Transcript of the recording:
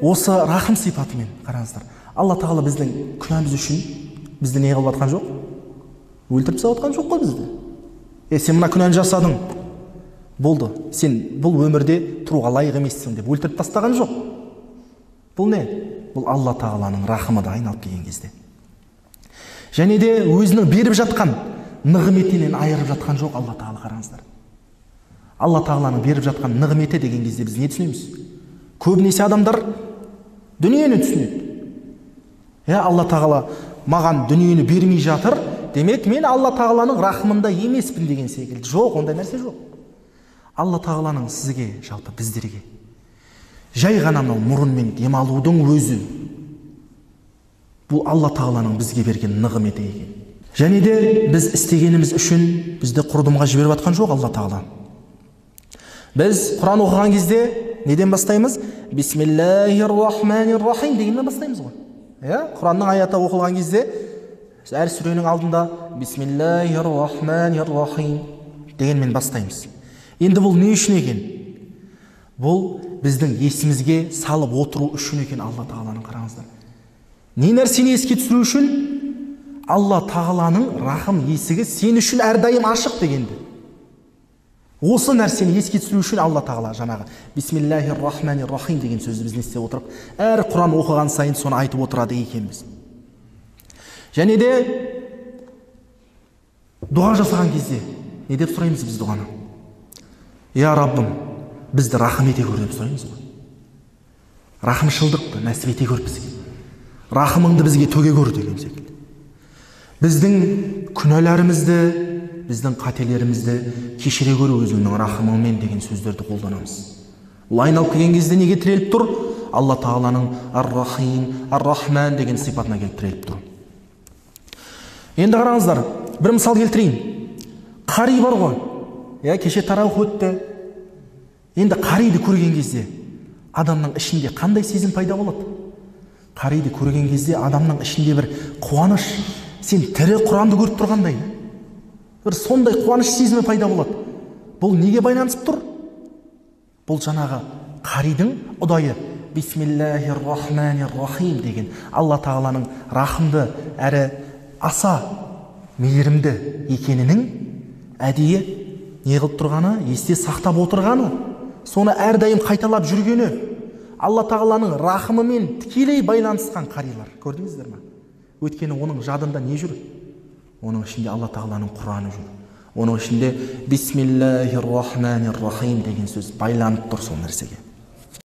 осы рахым сипатымен қараңыздар. Алла тағала біздің күнәміз үшін бізді не қылып жатқан жоқ? Өлтіріп тастап жатқан жоқ қой бізді. Сен мына күнәні жасадың, болды, сен бұл өмірде тұруға лайық емессің деп өлтіріп тастаған жоқ. Бұл не? Бұл Алла тағаланың рахымы да айналып келген кезде. Және де өзінің беріп жатқан нығметінен айырып жатқан жоқ Алла тағала, қараңыздар. Алла тағаланың беріп жатқан нығметі деген кезде біз не түсінеміз? Көбінесе адамдар дүниені түсінеді. Алла тағала маған дүниені бермей жатыр, демек мен Алла тағаланың рахымында емеспін деген секілді. Жоқ, ондай нәрсе жоқ. Алла тағаланың сізге, жалпы біздерге жай ғана мынау мұрынмен демалудың өзі, бұл Алла тағаланың бізге берген нығметі екен. Және де біз істегеніміз үшін бізді құрдымға жіберіп жатқан жоқ Алла тағала. Біз Құран оқыған кезде неден бастаймыз? Бисмиллахир-рахманир-рахим дегеннен бастаймыз ғой. Құранның аяты оқылған кезде әр сүренің алдында Бисмиллахир-рахманир-рахим дегенмен бастаймыз. Енді бұл не үшін екен? Бұл біздің есімізге салып отыру үшін екен Алла тағаланың, қараңыздар. Не нәрсені еске түсіру үшін? Алла тағаланың рахым есігі сен үшін әрдайым ашық дегенді. Осы нәрсені еске түсіру үшін Алла тағала жаңағы Бисмиллахир-рахманир-рахим деген сөзді біз естіп отырып, әр Құран оқыған сайын соны айтып отырады екенбіз. Және де дұға жасаған кезде не деп сұраймыз біз дұғаны? Я Раббым, бізді рахым ете көр деп сұраймыз ғой. Рахымшылдықты нәсіп ете көр бізге. Рахымыңды бізге төге көр деген секілді. Біздің күнәларымызды, біздің қателерімізді кешіре көр өзіңнің рахымыңмен деген сөздерді қолданамыз. Бұл айналып келген кезде неге тіреліп тұр? Алла тағаланың ар-рахим, ар-рахман деген сипатына келіп тіреліп тұр. Енді қараңыздар, бір мысал келтірейін. Қари бар ғой. Кеше тараух өтті. Енді қариды көрген кезде адамның ішінде қандай сезім пайда болады? Қариды көрген кезде адамның ішінде бір қуаныш, сен тірі Құранды көріп тұрғандай, бір сондай қуаныш сезімі пайда болады. Бұл неге байланысып тұр? Бұл жаңағы қаридың ұдайы Бисмиллахир-рахманир-рахим деген Алла тағаланың рахымды әрі аса мейірімді екенінің әдейі не қылып тұрғаны, есте сақтап отырғаны, соны әрдайым қайталап жүргені, Алла тағаланың рахымымен тікелей байланысқан қарилар. Көрдіңіздер ме? Өйткені оның жадында не жүр? Оның ішінде Алла тағаланың Құраны жүр. Оның ішінде Бисмиллахир-рахманир-рахим деген сөз байланып тұр сол нәрсеге.